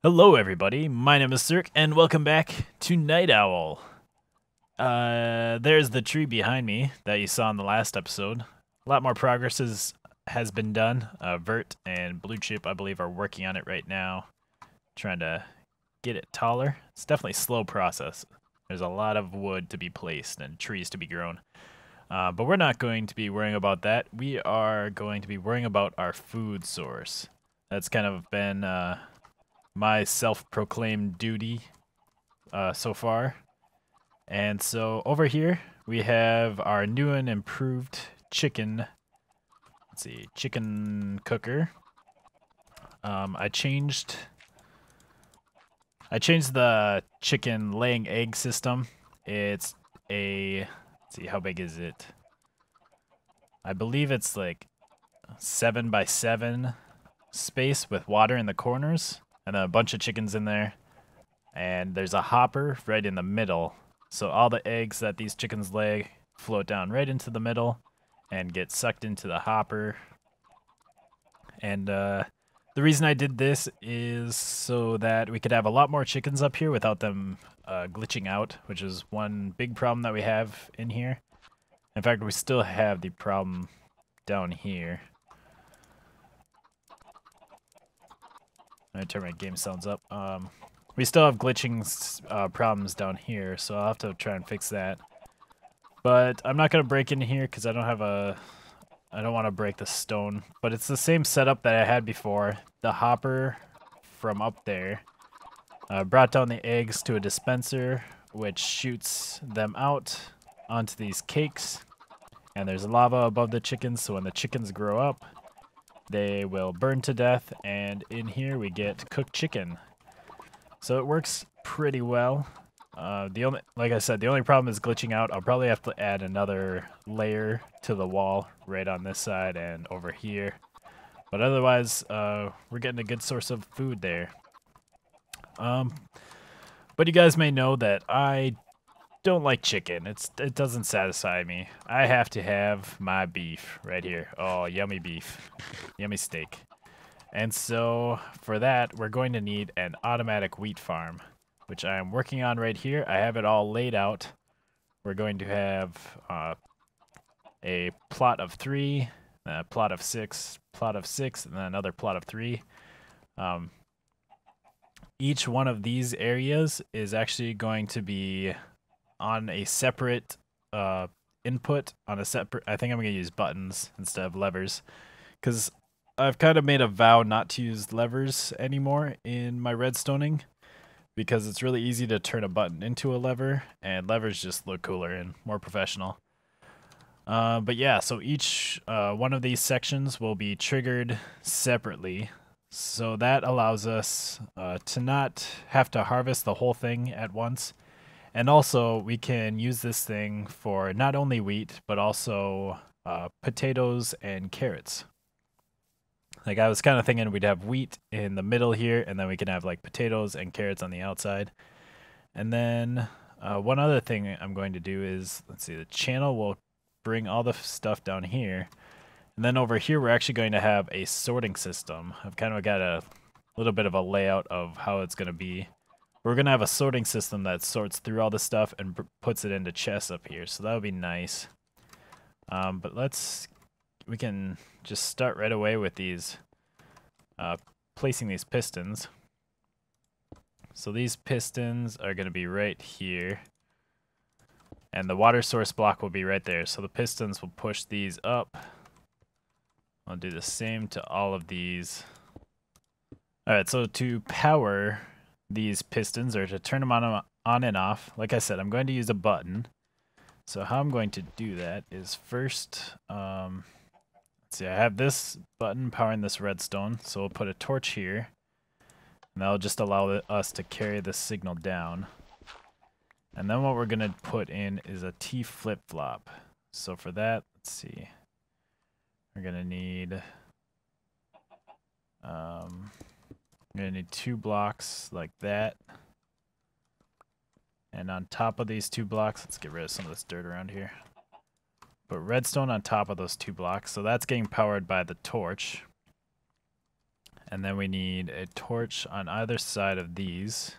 Hello everybody, my name is Sirhc, and welcome back to Night Owl. There's the tree behind me that you saw in the last episode. A lot more progress has been done. Vert and Blue Chip, I believe, are working on it right now, trying to get it taller. It's definitely a slow process. There's a lot of wood to be placed and trees to be grown. But we're not going to be worrying about that. We are going to be worrying about our food source. That's kind of been my self-proclaimed duty so far. And so over here we have our new and improved chicken. Let's see, chicken cooker. I changed the chicken laying egg system. It's a, let's see, how big is it? I believe it's like 7 by 7 space with water in the corners. And then a bunch of chickens in there. And there's a hopper right in the middle. So all the eggs that these chickens lay float down right into the middle and get sucked into the hopper. And the reason I did this is so that we could have a lot more chickens up here without them glitching out, which is one big problem that we have in here. In fact, we still have the problem down here. I'm gonna turn my game sounds up. We still have glitching problems down here, so I'll have to try and fix that. But I'm not gonna break in here because I don't want to break the stone. But it's the same setup that I had before. The hopper from up there brought down the eggs to a dispenser, which shoots them out onto these cakes. And there's lava above the chickens, so when the chickens grow up, they will burn to death, and in here we get cooked chicken. So it works pretty well. Like I said, the only problem is glitching out. I'll probably have to add another layer to the wall right on this side and over here. But otherwise, we're getting a good source of food there. But you guys may know that I don't like chicken. It doesn't satisfy me. I have to have my beef right here. Oh, yummy beef. Yummy steak. And so for that, we're going to need an automatic wheat farm, which I am working on right here. I have it all laid out. We're going to have a plot of 3, a plot of 6, plot of 6, and then another plot of 3. Each one of these areas is actually going to be on a separate input, on a separate, I think I'm going to use buttons instead of levers, because I've kind of made a vow not to use levers anymore in my redstoning, because it's really easy to turn a button into a lever, and levers just look cooler and more professional. But yeah, so each one of these sections will be triggered separately, so that allows us to not have to harvest the whole thing at once. And also, we can use this thing for not only wheat, but also potatoes and carrots. Like, I was kind of thinking we'd have wheat in the middle here, and then we can have, like, potatoes and carrots on the outside. And then one other thing I'm going to do is, let's see, the channel will bring all the stuff down here. And then over here, we're actually going to have a sorting system. I've kind of got a little bit of a layout of how it's going to be. We're going to have a sorting system that sorts through all the stuff and puts it into chests up here. So that would be nice. But we can just start right away with these, placing these pistons. So these pistons are going to be right here. And the water source block will be right there. So the pistons will push these up. I'll do the same to all of these. Alright, so to power these pistons, or to turn them on and off, like I said, I'm going to use a button. So how I'm going to do that is first, let's see, I have this button powering this redstone, so we'll put a torch here, and that'll just allow us to carry the signal down. And then what we're going to put in is a T flip-flop. So for that, let's see, we're going to need, I'm going to need 2 blocks like that. And on top of these 2 blocks, let's get rid of some of this dirt around here. Put redstone on top of those 2 blocks. So that's getting powered by the torch. And then we need a torch on either side of these.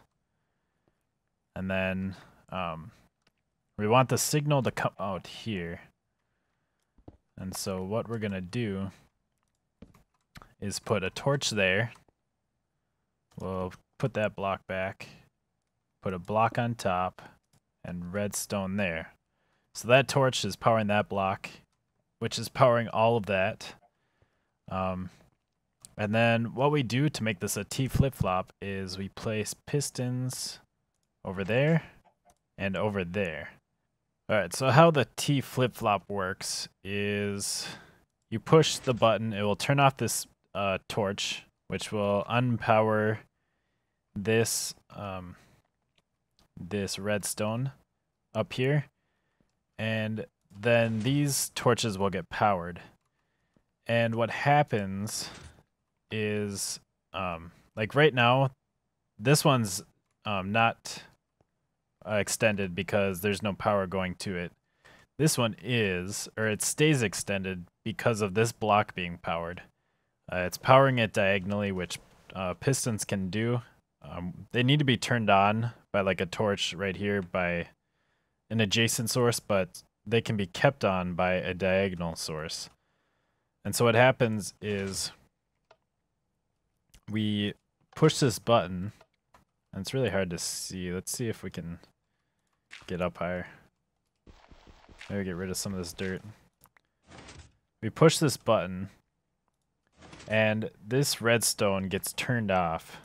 And then we want the signal to come out here. And so what we're going to do is put a torch there. We'll put that block back. Put a block on top. And redstone there. So that torch is powering that block, which is powering all of that. And then what we do to make this a T flip-flop is we place pistons over there and over there. Alright, so how the T flip-flop works is you push the button, it will turn off this torch, which will unpower this this redstone up here, and then these torches will get powered. And what happens is, like right now, this one's not extended because there's no power going to it. This one is, or it stays extended because of this block being powered. It's powering it diagonally, which pistons can do. They need to be turned on by like a torch right here by an adjacent source, but they can be kept on by a diagonal source. And so what happens is we push this button, and it's really hard to see. Let's see if we can get up higher. Maybe get rid of some of this dirt. We push this button, and this redstone gets turned off.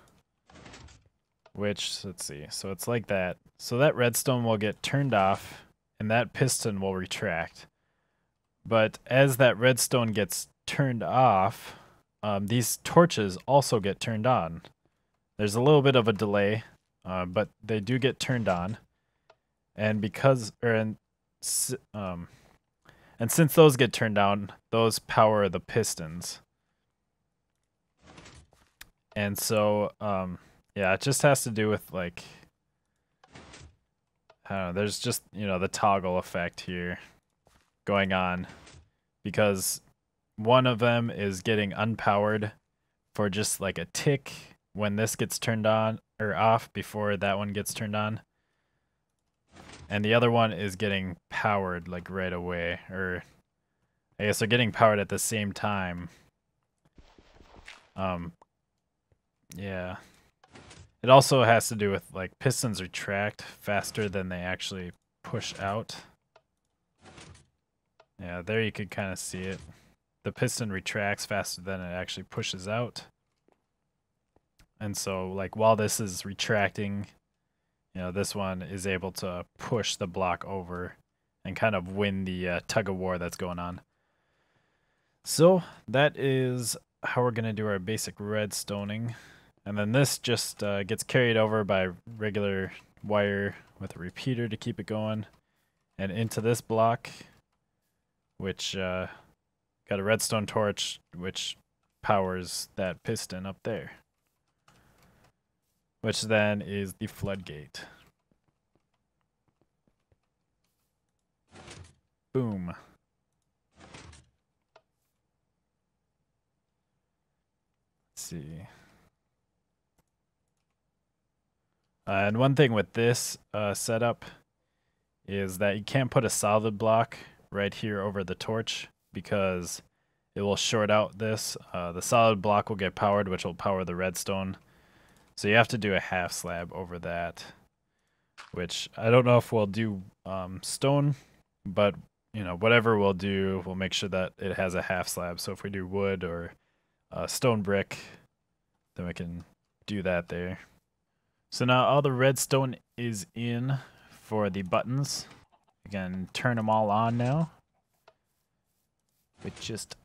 Which, let's see, so it's like that. So that redstone will get turned off, and that piston will retract. But as that redstone gets turned off, these torches also get turned on. There's a little bit of a delay, but they do get turned on. And because, and since those get turned on, those power the pistons. And so, yeah, it just has to do with like, I don't know, there's just, you know, the toggle effect here going on because one of them is getting unpowered for just like a tick when this gets turned on or off before that one gets turned on. And the other one is getting powered like right away, or I guess they're getting powered at the same time. Yeah. It also has to do with like pistons retract faster than they actually push out. Yeah, there you could kind of see it. The piston retracts faster than it actually pushes out. And so like while this is retracting, you know, this one is able to push the block over and kind of win the tug of war that's going on. So that is how we're going to do our basic redstoning. And then this just gets carried over by regular wire with a repeater to keep it going. And into this block, which got a redstone torch, which powers that piston up there. Which then is the floodgate. Boom. Let's see. And one thing with this setup is that you can't put a solid block right here over the torch because it will short out this. The solid block will get powered, which will power the redstone. So you have to do a half slab over that, which I don't know if we'll do stone, but you know, whatever we'll do, we'll make sure that it has a half slab. So if we do wood or stone brick, then we can do that there. So now all the redstone is in for the buttons. Again, turn them all on now. With just,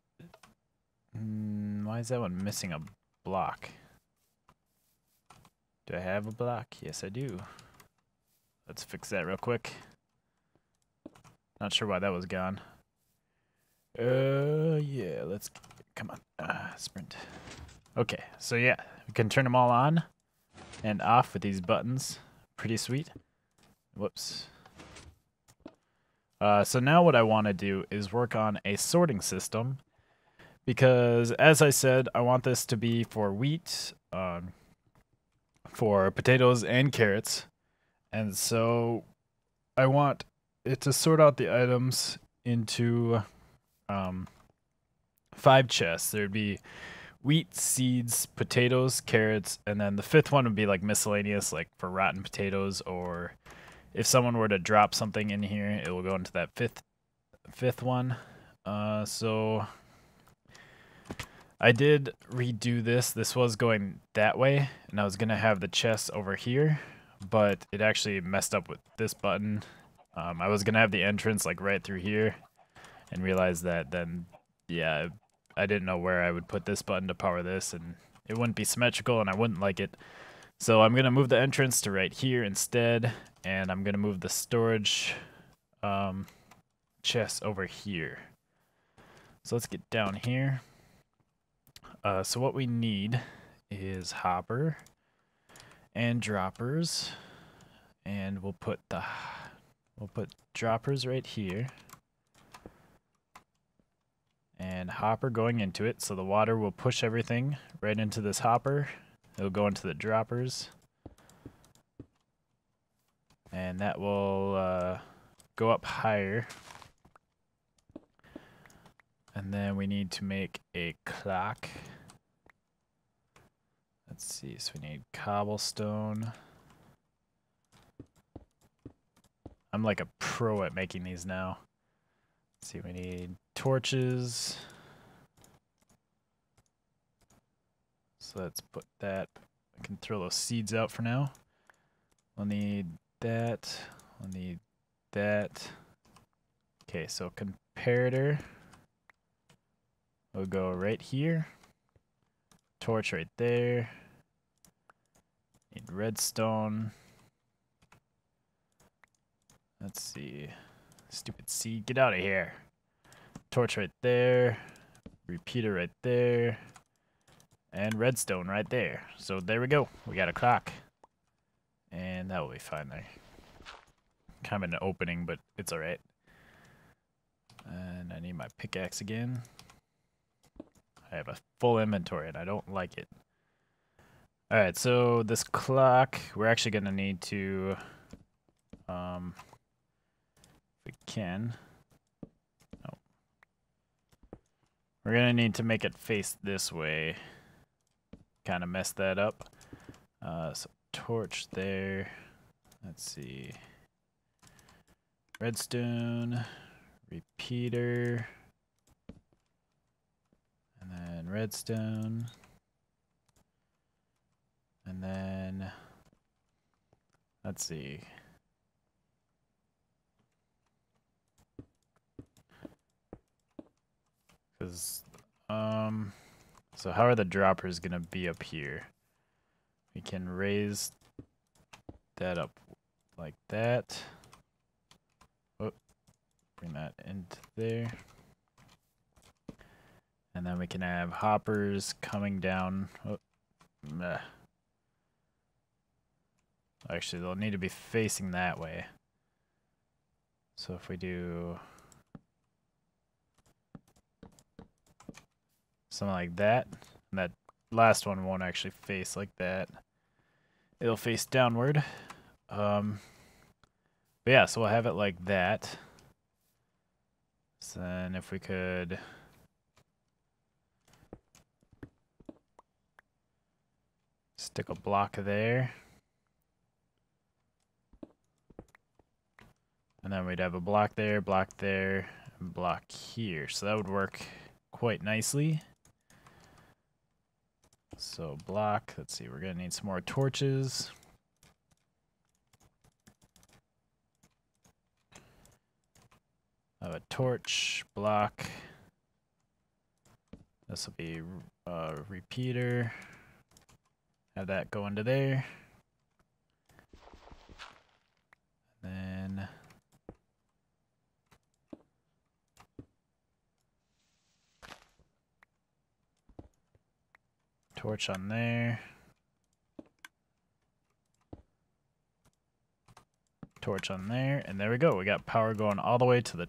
why is that one missing a block? Do I have a block? Yes, I do. Let's fix that real quick. Not sure why that was gone. Yeah, let's, come on, sprint. Okay, so yeah, we can turn them all on and off with these buttons. Pretty sweet. Whoops. So now what I want to do is work on a sorting system because as I said, I want this to be for wheat, for potatoes and carrots, and so I want it to sort out the items into 5 chests. There'd be wheat, seeds, potatoes, carrots, and then the 5th one would be like miscellaneous, like for rotten potatoes, or if someone were to drop something in here, it will go into that fifth one. So I did redo this. This was going that way, and I was gonna have the chest over here, but it actually messed up with this button. I was gonna have the entrance like right through here, and realized that then, yeah, I didn't know where I would put this button to power this, and it wouldn't be symmetrical, and I wouldn't like it. So I'm gonna move the entrance to right here instead, and I'm gonna move the storage chest over here. So let's get down here. So what we need is hopper and droppers, and we'll put droppers right here, and hopper going into it, so the water will push everything right into this hopper. It'll go into the droppers, and that will go up higher. And then we need to make a clock. Let's see, so we need cobblestone. I'm like a pro at making these now. Let's see, we need torches. So let's put that. I can throw those seeds out for now. We'll need that. We'll need that. Okay, so comparator. We'll go right here. Torch right there. Need redstone. Let's see. Stupid seed, get out of here. Torch right there. Repeater right there. And redstone right there. So there we go. We got a clock. And that will be fine there. Kind of an opening, but it's alright. And I need my pickaxe again. I have a full inventory and I don't like it. Alright, so this clock, we're actually going to need to, if we can, no. We're going to need to make it face this way. Kind of mess that up. So torch there. Let's see. Redstone, repeater. And then redstone. And then, let's see. Because, so how are the droppers gonna be up here? We can raise that up like that. Oh, bring that into there. And then we can have hoppers coming down. Oh, meh. Actually, they'll need to be facing that way. So if we do something like that, and that last one won't actually face like that. It'll face downward. But yeah, so we'll have it like that. So then if we could stick a block there. And then we'd have a block there, and block here. So that would work quite nicely. So block, let's see, we're gonna need some more torches. Have a torch, block. This will be a repeater. Have that go into there. Then torch on there. Torch on there, and there we go. We got power going all the way to the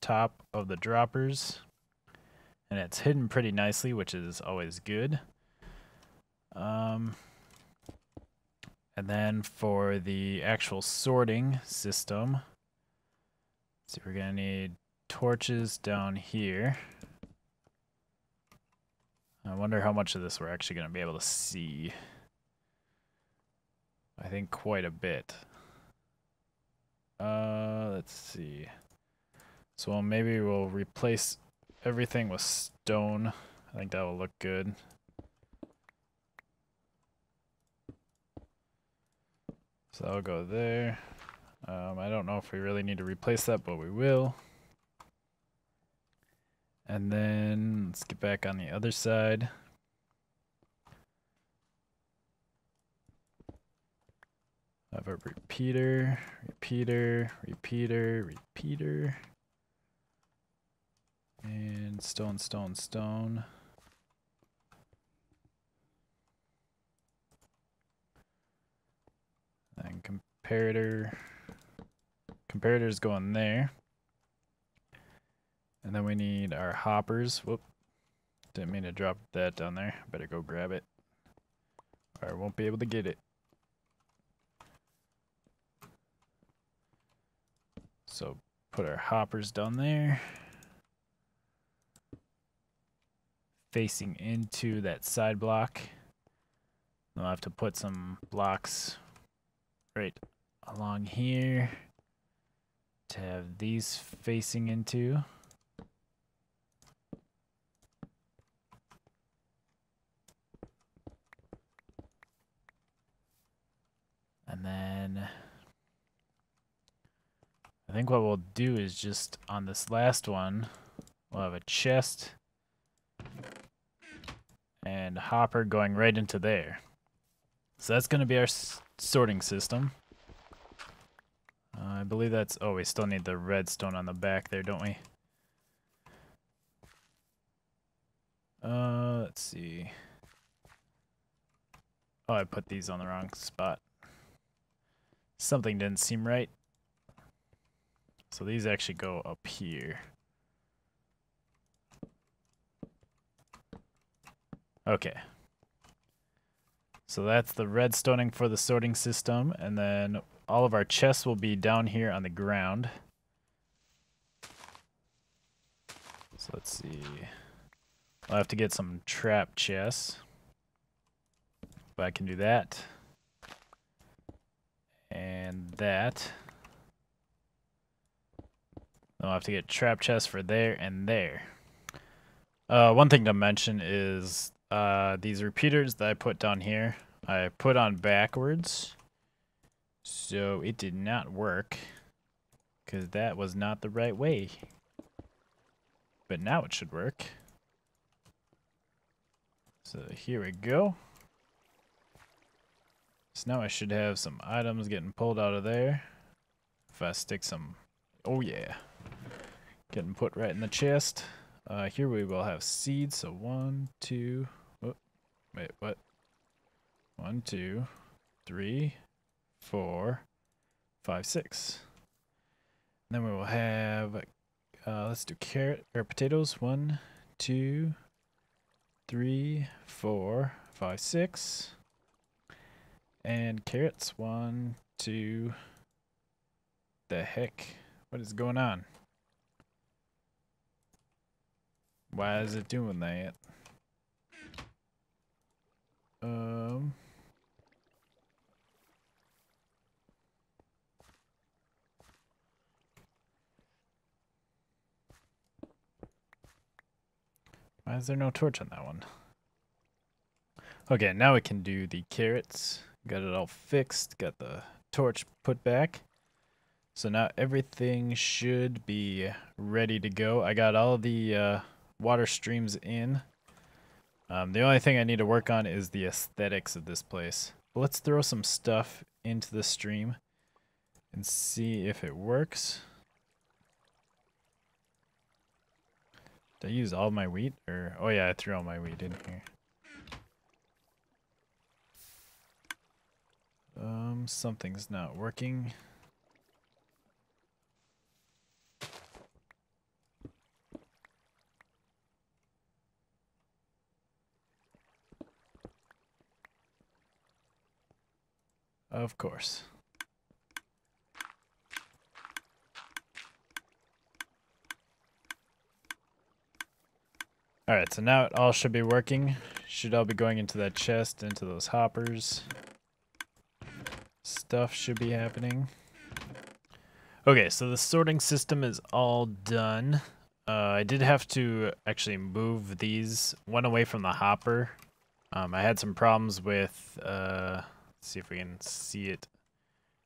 top of the droppers. And it's hidden pretty nicely, which is always good. And then for the actual sorting system, so we're gonna need torches down here. I wonder how much of this we're actually gonna be able to see. I think quite a bit. Let's see. So maybe we'll replace everything with stone. I think that will look good. So that'll go there. I don't know if we really need to replace that, but we will. And then let's get back on the other side. I have a repeater, repeater, repeater, repeater. And stone, stone, stone. And comparator. Comparator's going there. And then we need our hoppers. Whoop. Didn't mean to drop that down there. Better go grab it. Or I won't be able to get it. So put our hoppers down there. Facing into that side block. I'll have to put some blocks right along here to have these facing into. And then I think what we'll do is just on this last one, we'll have a chest and hopper going right into there. So that's going to be our sorting system. I believe that's... Oh, we still need the redstone on the back there, don't we? Let's see. Oh, I put these on the wrong spot. Something didn't seem right. So these actually go up here. Okay. So that's the redstoning for the sorting system, and then all of our chests will be down here on the ground. So let's see. I'll have to get some trap chests. But I can do that. And that. I'll have to get trap chests for there and there. One thing to mention is these repeaters that I put down here, I put on backwards. So it did not work. Because that was not the right way. But now it should work. So here we go. So now I should have some items getting pulled out of there. If I stick some... Oh yeah. Getting put right in the chest. Here we will have seeds. So 1, 2... Oh, wait, what? 1, 2, 3, 4, 5, 6. And then we will have... let's do carrot or potatoes. 1, 2, 3, 4, 5, 6. And carrots. 1, 2. The heck? What is going on? Why is it doing that? Why is there no torch on that one? Okay, now we can do the carrots. Got it all fixed. Got the torch put back. So now everything should be ready to go. I got all the water streams in. The only thing I need to work on is the aesthetics of this place. But let's throw some stuff into the stream and see if it works. Did I use all my wheat? Or oh yeah, I threw all my wheat in here. Something's not working. Of course. Alright, so now it all should be working. Should all be going into that chest, into those hoppers. Stuff should be happening. Okay, so the sorting system is all done. I did have to actually move these one away from the hopper. I had some problems with, let's see if we can see it.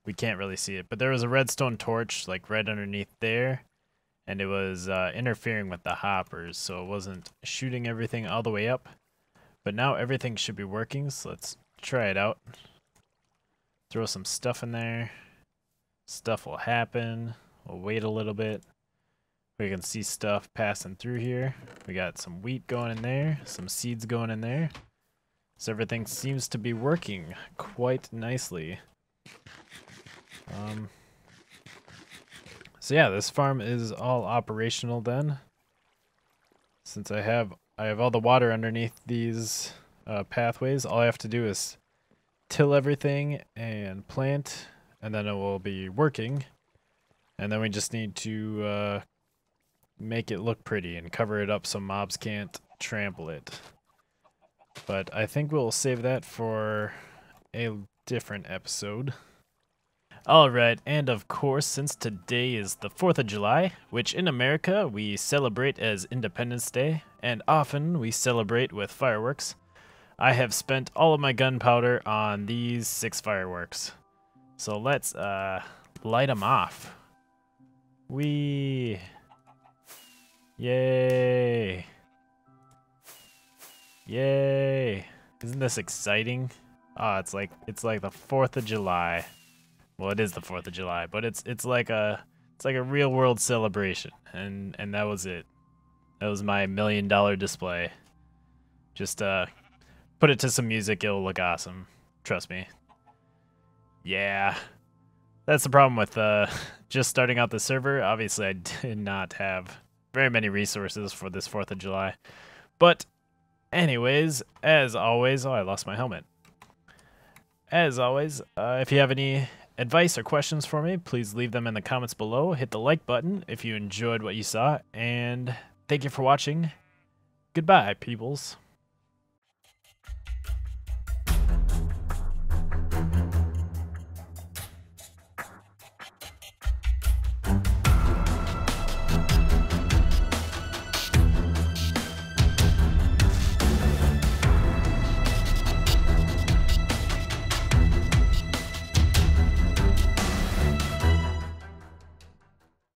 We can't really see it, but there was a redstone torch like right underneath there, and it was interfering with the hoppers, so it wasn't shooting everything all the way up. But now everything should be working, so let's try it out. Throw some stuff in there. Stuff will happen. We'll wait a little bit. We can see stuff passing through here. We got some wheat going in there, some seeds going in there. So everything seems to be working quite nicely. So yeah, this farm is all operational then. Since I have all the water underneath these pathways, all I have to do is till everything and plant, and then it will be working. And then we just need to make it look pretty and cover it up so mobs can't trample it. But I think we'll save that for a different episode. Alright, and of course, since today is the 4th of July, which in America we celebrate as Independence Day, and often we celebrate with fireworks, I have spent all of my gunpowder on these 6 fireworks. So let's light them off. Whee! Yay! Yay! Isn't this exciting? Oh, it's like the 4th of July. Well, it is the 4th of July, but it's like a real world celebration, and that was it. That was my $1 million display. Just put it to some music, it'll look awesome. Trust me. Yeah. That's the problem with just starting out the server. Obviously, I did not have very many resources for this 4th of July. But anyways, as always, oh, I lost my helmet. As always, if you have any advice or questions for me, please leave them in the comments below. Hit the like button if you enjoyed what you saw, and thank you for watching. Goodbye, peoples.